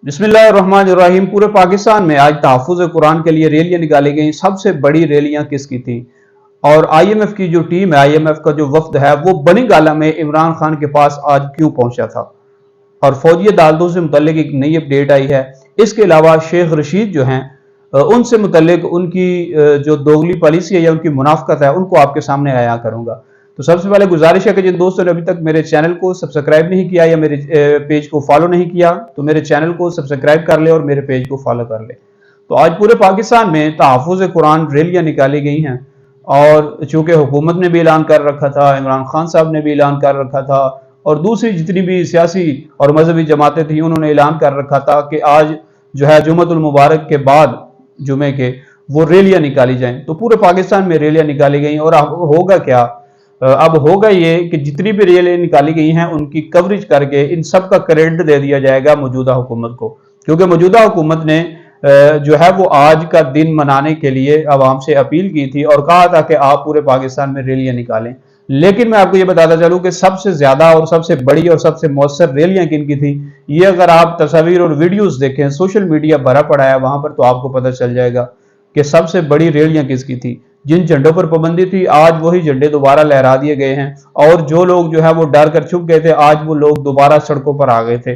बिस्मिल्लाहिर्रहमानिर्रहीम। पूरे पाकिस्तान में आज तहफ़्फ़ुज़ कुरान के लिए रैलियां निकाली गई। सबसे बड़ी रैलियां किसकी थी? और आईएमएफ की जो टीम है, आईएमएफ का जो वफ्द है, वो बनी गाला में इमरान खान के पास आज क्यों पहुंचा था? और फौजी अदालतों से मुतल्लिक एक नई अपडेट आई है। इसके अलावा शेख रशीद जो हैं, उनसे मुतल्लिक उनकी जो दोगली पॉलिसी है या उनकी मुनाफकत है, उनको आपके सामने आया करूंगा। तो सबसे पहले गुजारिश है कि जिन दोस्तों ने अभी तक मेरे चैनल को सब्सक्राइब नहीं किया या मेरे पेज को फॉलो नहीं किया, तो मेरे चैनल को सब्सक्राइब कर ले और मेरे पेज को फॉलो कर ले। तो आज पूरे पाकिस्तान में तहफ़्फ़ुज़ कुरान रैलियां निकाली गई हैं, और चूंकि हुकूमत ने भी ऐलान कर रखा था, इमरान खान साहब ने भी ऐलान कर रखा था, और दूसरी जितनी भी सियासी और मजहबी जमातें थी, उन्होंने ऐलान कर रखा था कि आज जो है जुम्मतुल मुबारक के बाद जुमे के वो रैलियां निकाली जाएं। तो पूरे पाकिस्तान में रैलियां निकाली गई। और अब होगा क्या? अब होगा ये कि जितनी भी रैलियां निकाली गई हैं उनकी कवरेज करके इन सब का क्रेडिट दे दिया जाएगा मौजूदा हुकूमत को, क्योंकि मौजूदा हुकूमत ने जो है वो आज का दिन मनाने के लिए आवाम से अपील की थी और कहा था कि आप पूरे पाकिस्तान में रैलियां निकालें। लेकिन मैं आपको ये बताता चलूं कि सबसे ज्यादा और सबसे बड़ी और सबसे मौसर रैलियां किनकी थी, ये अगर आप तस्वीर और वीडियोस देखें, सोशल मीडिया भरा पड़ा है वहां पर, तो आपको पता चल जाएगा कि सबसे बड़ी रैलियां किसकी थी। जिन झंडों पर पाबंदी थी, आज वही झंडे दोबारा लहरा दिए गए हैं, और जो लोग जो है वो डर कर छुप गए थे, आज वो लोग दोबारा सड़कों पर आ गए थे।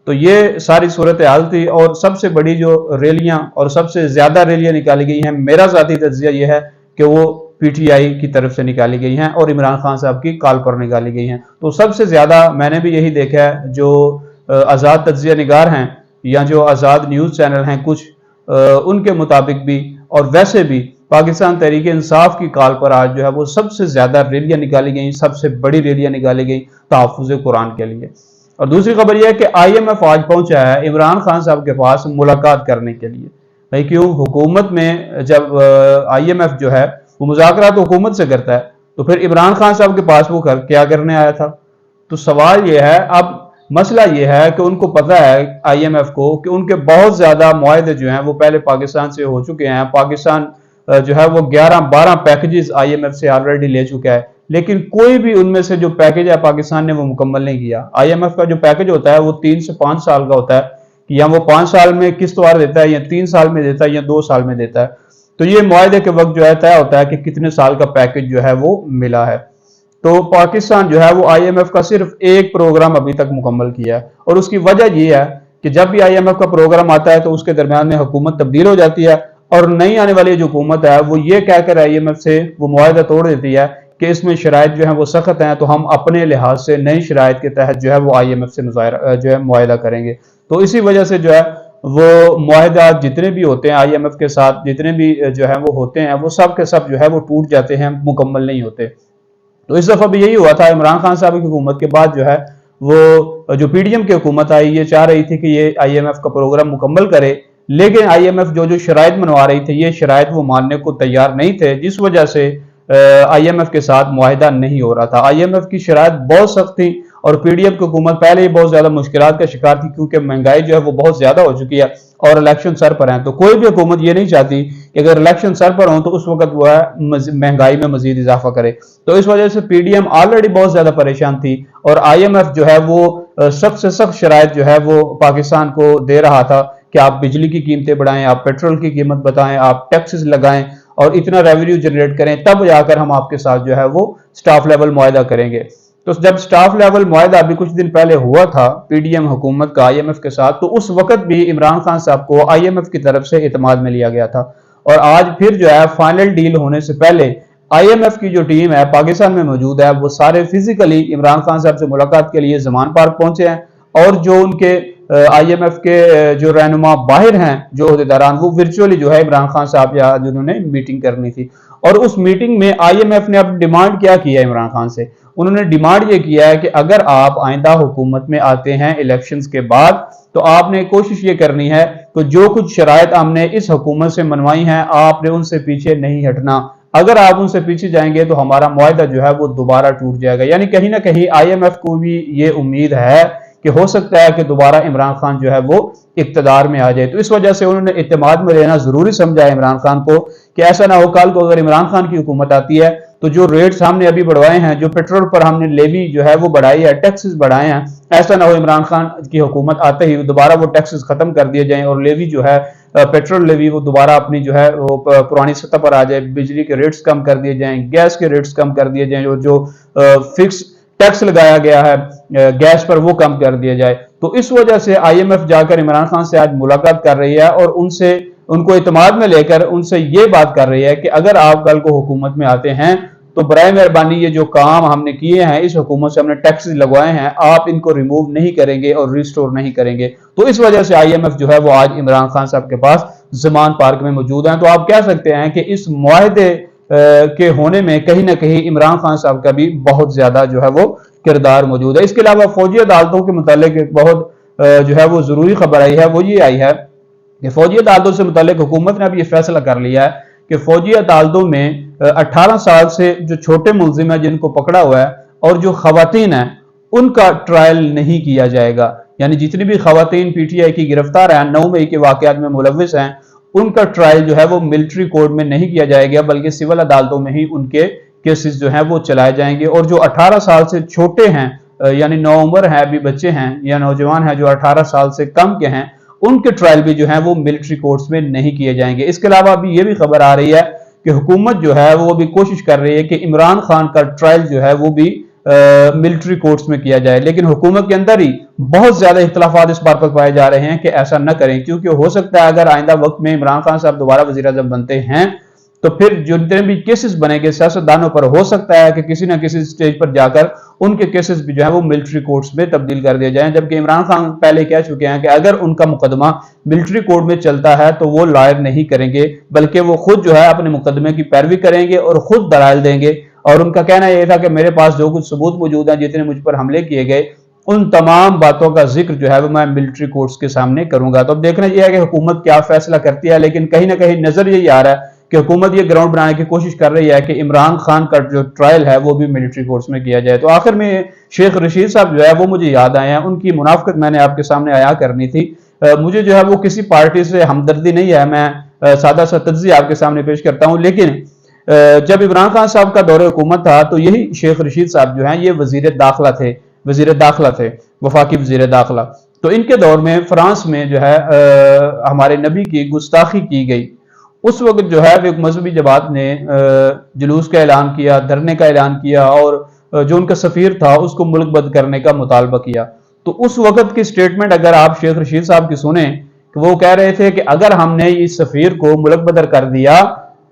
तो ये सारी सूरत हाल थी। और सबसे बड़ी जो रैलियां और सबसे ज्यादा रैलियां निकाली गई हैं, मेरा ज़ाती तज्जिया ये है कि वो पीटीआई की तरफ से निकाली गई हैं और इमरान खान साहब की कॉल पर निकाली गई हैं। तो सबसे ज्यादा मैंने भी यही देखा है, जो आज़ाद तज्जिया निगार हैं या जो आज़ाद न्यूज़ चैनल हैं कुछ, उनके मुताबिक भी और वैसे भी पाकिस्तान तहरीक इंसाफ की कॉल पर आज जो है वो सबसे ज्यादा रैलियां निकाली गई, सबसे बड़ी रैलियां निकाली गई तहफ़्फ़ुज़ कुरान के लिए। और दूसरी खबर यह है कि आईएमएफ आज पहुंचा है इमरान खान साहब के पास मुलाकात करने के लिए। भाई क्यों? हुकूमत में जब आईएमएफ जो है वो मुज़ाकरात हुकूमत से करता है, तो फिर इमरान खान साहब के पास वो क्या करने आया था? तो सवाल यह है, अब मसला यह है कि उनको पता है आईएमएफ को कि उनके बहुत ज्यादा मुआहदे जो हैं वो पहले पाकिस्तान से हो चुके हैं। पाकिस्तान जो है वो 11-12 पैकेजेस आईएमएफ से ऑलरेडी ले चुका है, लेकिन कोई भी उनमें से जो पैकेज है पाकिस्तान ने वो मुकम्मल नहीं किया। आईएमएफ का जो पैकेज होता है वो 3 से 5 साल का होता है, कि या वो 5 साल में किस्तवार देता है, या 3 साल में देता है, या 2 साल में देता है। तो ये मुआहदे के वक्त जो है तय होता है कि कितने साल का पैकेज जो है वो मिला है। तो पाकिस्तान जो है वो आईएमएफ का सिर्फ एक प्रोग्राम अभी तक मुकम्मल किया है, और उसकी वजह ये है कि जब भी आईएमएफ का प्रोग्राम आता है तो उसके दरमियान में हुकूमत तब्दील हो जाती है, और नई आने वाली जो हुकूमत है वो ये कहकर आईएमएफ से वो मुआहदा तोड़ देती है कि इसमें शराइत जो है वो सख्त हैं, तो हम अपने लिहाज से नई शराइत के तहत जो है वो आईएमएफ से जो है मुआहदा करेंगे। तो इसी वजह से जो है वो मुआहदा जितने भी होते हैं आईएमएफ के साथ, जितने भी जो है वो होते हैं, वो सब के सब जो है वो टूट जाते हैं, मुकम्मल नहीं होते। तो इस दफा भी यही हुआ था। इमरान खान साहब की हुकूमत के बाद जो है वो जो पीडीएम की हुकूमत आई, ये चाह रही थी कि ये आईएमएफ का प्रोग्राम मुकम्मल करे, लेकिन आईएमएफ जो शराइत मनवा रही थी, ये शराइत वो मानने को तैयार नहीं थे, जिस वजह से आईएमएफ के साथ मुआहिदा नहीं हो रहा था। आईएमएफ की शराइत बहुत सख्त थी, और पीडीएम की हुकूमत पहले ही बहुत ज्यादा मुश्किलात का शिकार थी, क्योंकि महंगाई जो है वो बहुत ज्यादा हो चुकी है और इलेक्शन सर पर है। तो कोई भी हुकूमत ये नहीं चाहती कि अगर इलेक्शन सर पर हो तो उस वक्त वो है महंगाई में मजीद इजाफा करे। तो इस वजह से पीडीएम ऑलरेडी बहुत ज्यादा परेशान थी, और आईएमएफ जो है वो सख्त से सख्त शराइत जो है वो पाकिस्तान को दे रहा था कि आप बिजली की कीमतें बढ़ाएं, आप पेट्रोल की कीमत बताएं, आप टैक्सेस लगाएं और इतना रेवेन्यू जनरेट करें, तब जाकर हम आपके साथ जो है वो स्टाफ लेवल मुआहदा करेंगे। तो जब स्टाफ लेवल मुआहदा अभी कुछ दिन पहले हुआ था पीडीएम हुकूमत का आईएमएफ के साथ, तो उस वक्त भी इमरान खान साहब को आईएमएफ की तरफ से इत्मीनान में लिया गया था। और आज फिर जो है फाइनल डील होने से पहले आईएमएफ की जो टीम है पाकिस्तान में मौजूद है, वो सारे फिजिकली इमरान खान साहब से मुलाकात के लिए ज़मान पार्क पहुंचे हैं, और जो उनके आईएमएफ के जो रहनुमा बाहर हैं, जो अहदेदारान, वो वर्चुअली जो है इमरान खान साहब या जिन्होंने मीटिंग करनी थी। और उस मीटिंग में आईएमएफ ने अब डिमांड क्या किया है इमरान खान से? उन्होंने डिमांड ये किया है कि अगर आप आइंदा हुकूमत में आते हैं इलेक्शंस के बाद, तो आपने कोशिश ये करनी है कि जो कुछ शराइत हमने इस हुकूमत से मनवाई हैं, आपने उनसे पीछे नहीं हटना। अगर आप उनसे पीछे जाएंगे तो हमारा मुआहदा जो है वो दोबारा टूट जाएगा। यानी कहीं ना कहीं आईएमएफ को भी ये उम्मीद है कि हो सकता है कि दोबारा इमरान खान जो है वो इक्तदार में आ जाए। तो इस वजह से उन्होंने इत्तेमाद में लेना जरूरी समझा है इमरान खान को, कि ऐसा ना हो कल को अगर इमरान खान की हुकूमत आती है تو جو ریٹس ہم نے ابھی بڑھوائے ہیں، جو پیٹرول پر ہم نے لیوی جو ہے وہ بڑھائی ہے، ٹیکسز بڑھائے ہیں، ایسا نہ ہو عمران خان کی حکومت آتے ہی دوبارہ وہ ٹیکسز ختم کر دیے جائیں اور لیوی جو ہے پیٹرول لیوی وہ دوبارہ اپنی جو ہے وہ پرانی سطح پر آ جائے، بجلی کے ریٹس کم کر دیے جائیں، گیس کے ریٹس کم کر دیے جائیں، جو فکس ٹیکس لگایا گیا ہے گیس پر وہ کم کر دیا جائے۔ تو اس وجہ سے آئی ایم ایف جا کر عمران خان سے آج ملاقات کر رہی ہے اور ان کو اعتماد میں لے کر ان سے یہ بات کر رہی ہے کہ اگر آپ کل کو حکومت میں آتے ہیں تو برائے مہربانی یہ جو کام ہم نے کیے ہیں، اس حکومت سے ہم نے ٹیکس لگوائے ہیں، آپ ان کو ریموو نہیں کریں گے اور ریسٹور نہیں کریں گے۔ تو اس وجہ سے آئی ایم ایف جو ہے وہ آج عمران خان صاحب کے پاس زمان پارک میں موجود ہیں۔ تو آپ کہہ سکتے ہیں کہ اس معاہدے کے ہونے میں کہیں نہ کہیں عمران خان صاحب کا بھی بہت زیادہ جو ہے وہ کردار موجود ہے۔ اس کے علاوہ فوجی عدالتوں کے متعلق ایک بہت جو ہے وہ ضروری خبر آئی ہے، وہ یہ آئی ہے کہ فوجی عدالتوں سے متعلق حکومت نے اب یہ فیصلہ کر لیا ہے کہ فوجی عدالتوں میں 18 سال سے جو چھوٹے ملزم ہیں جن کو پکڑا ہوا ہے اور جو خواتین ہیں ان کا ٹرائل نہیں کیا جائے گا، یعنی جتنی بھی خواتین پی ٹی آئی کی گرفتار ہیں، 9 مئی کے واقعات میں ملوث ہیں، ان کا ٹرائل جو ہے وہ ملٹری کورٹ میں نہیں کیا جائے گا بلکہ سول عدالتوں میں ہی ان کے کیسز جو ہیں وہ چلائے جائیں گے۔ اور جو 18 سال سے چھوٹے ہیں یعنی نوعمر ہیں، ابھی بچے ہیں یا نوجوان ہیں جو 18 سال سے کم کے ہیں، ان کے ٹرائل بھی جو ہیں وہ ملٹری کورٹس میں نہیں کیے جائیں گے۔ اس کے علاوہ ابھی یہ بھی خبر آ رہی ہے کہ حکومت جو ہے وہ بھی کوشش کر رہی ہے کہ عمران خان کا ٹرائل جو ہے وہ بھی ملٹری کورٹس میں کیا جائے، لیکن حکومت کے اندر ہی بہت زیادہ اختلافات اس بات پر پائے جا رہے ہیں کہ ایسا نہ کریں، کیونکہ ہو سکتا ہے اگر آئندہ وقت میں عمران خان صاحب دوبارہ وزیر اعظم بنتے ہیں تو پھر جتنے بھی کیسز بنے گے سیاستدانوں پر، ہو سکتا ہے کہ کسی نہ کسی سٹیج پر جا کر ان کے کیسز بھی جو ہے وہ ملٹری کورٹس میں تبدیل کر دیے جائیں، جبکہ عمران خان پہلے کہہ چکے ہیں کہ اگر ان کا مقدمہ ملٹری کورٹ میں چلتا ہے تو وہ لائر نہیں کریں گے بلکہ وہ خود جو ہے اپنے مقدمے کی پیروی کریں گے اور خود دلائل دیں گے۔ اور ان کا کہنا یہ تھا کہ میرے پاس جو کچھ ثبوت موجود ہیں، جتنے مجھ پر حملے کیے گئے، ان تمام باتوں کا ذکر جو ہے وہ میں ملٹری کورٹس کے سامنے کروں گا۔ تو اب دیکھنا یہ ہے کہ حکومت کیا فیصلہ کرتی ہے، لیکن کہیں نہ کہیں نظر یہی آ رہا ہے کہ حکومت یہ گراؤنڈ بنانے کی کوشش کر رہی ہے کہ عمران خان کا جو ٹرائل ہے وہ بھی ملٹری کورٹس میں کیا جائے۔ تو آخر میں شیخ رشید صاحب جو ہے وہ مجھے یاد آئے ہیں، ان کی منافقت میں نے آپ کے سامنے عیاں کرنی تھی۔ مجھے جو ہے وہ کسی پارٹی سے ہمدردی نہیں ہے، میں سادہ سا تجزیہ آپ کے سامنے پیش کرتا ہوں، لیکن جب عمران خان صاحب کا دور حکومت تھا تو یہی شیخ رشید صاحب جو ہیں یہ وزیر داخلہ تھے، وفاقی وزیر داخلہ۔ تو ان کے دور میں فرانس میں جو ہے ہمارے نبی کی گستاخی کی گئی، اس وقت جو ہے ایک مذہبی جماعت نے جلوس کا اعلان کیا، دھرنے کا اعلان کیا اور جو ان کا سفیر تھا اس کو ملک بند کرنے کا مطالبہ کیا۔ تو اس وقت کی سٹیٹمنٹ اگر آپ شیخ رشید صاحب کی سنیں تو وہ کہہ رہے تھے کہ اگر ہم نے اس سفیر کو ملک بدر کر دیا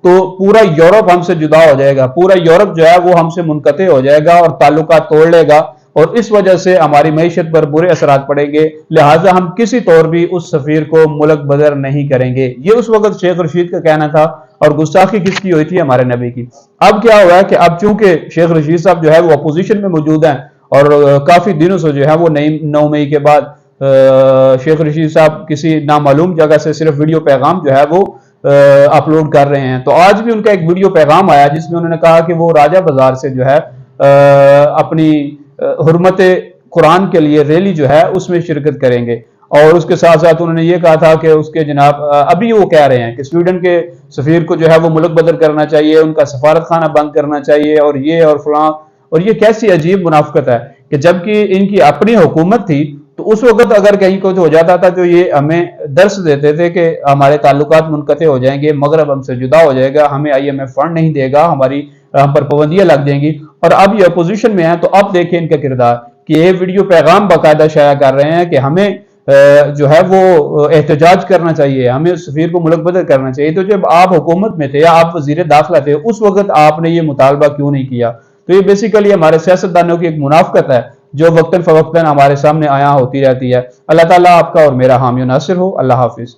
تو پورا یورپ ہم سے جدا ہو جائے گا، پورا یورپ جو ہے وہ ہم سے منقطع ہو جائے گا اور تعلقات توڑ لے گا، اور اس وجہ سے ہماری معیشت پر برے اثرات پڑیں گے، لہٰذا ہم کسی طور بھی اس سفیر کو ملک بدر نہیں کریں گے۔ یہ اس وقت شیخ رشید کا کہنا تھا، اور گستاخی کس کی ہوئی تھی؟ ہمارے نبی کی۔ اب کیا ہوا ہے کہ اب چونکہ شیخ رشید صاحب جو ہے وہ اپوزیشن میں موجود ہیں اور کافی دنوں سے جو ہے وہ 9 مئی کے بعد شیخ رشید صاحب کسی نامعلوم جگہ سے صرف ویڈیو پیغام جو ہے وہ اپلوڈ کر رہے ہیں۔ تو آج بھی ان کا ایک ویڈیو پیغام آیا جس میں انہوں نے کہا کہ وہ راجہ بازار سے جو ہے اپنی حرمت قرآن کے لیے ریلی جو ہے اس میں شرکت کریں گے، اور اس کے ساتھ ساتھ انہوں نے یہ کہا تھا کہ اس کے جناب ابھی وہ کہہ رہے ہیں کہ سویڈن کے سفیر کو جو ہے وہ ملک بدر کرنا چاہیے، ان کا سفارت خانہ بند کرنا چاہیے، اور یہ اور فلاں۔ اور یہ کیسی عجیب منافقت ہے کہ جبکہ ان کی اپنی حکومت تھی تو اس وقت اگر کہیں کچھ ہو جاتا تھا تو یہ ہمیں درس دیتے تھے کہ ہمارے تعلقات منقطع ہو جائیں گے، مغرب ہم سے جدا ہو جائے گا، ہمیں آئی ایم ایف فنڈ نہیں دے گا، ہم پر پابندیاں لگ جائیں گی۔ اور اب یہ اپوزیشن میں ہیں تو اب دیکھیں ان کا کردار کہ یہ ویڈیو پیغام باقاعدہ شائع کر رہے ہیں کہ ہمیں جو ہے وہ احتجاج کرنا چاہیے، ہمیں سفیر کو ملک بدر کرنا چاہیے۔ تو جب آپ حکومت میں تھے یا آپ وزیر داخلہ تھے اس وقت آپ نے یہ مطالبہ کیوں نہیں کیا؟ تو یہ بیسیکلی ہمارے سیاستدانوں کی ایک منافقت ہے جو وقتاً فوقتاً ہمارے سامنے آیا ہوتی رہتی ہے۔ اللہ تعالیٰ آپ کا اور میرا حامی و ناصر ہو۔ اللہ حافظ۔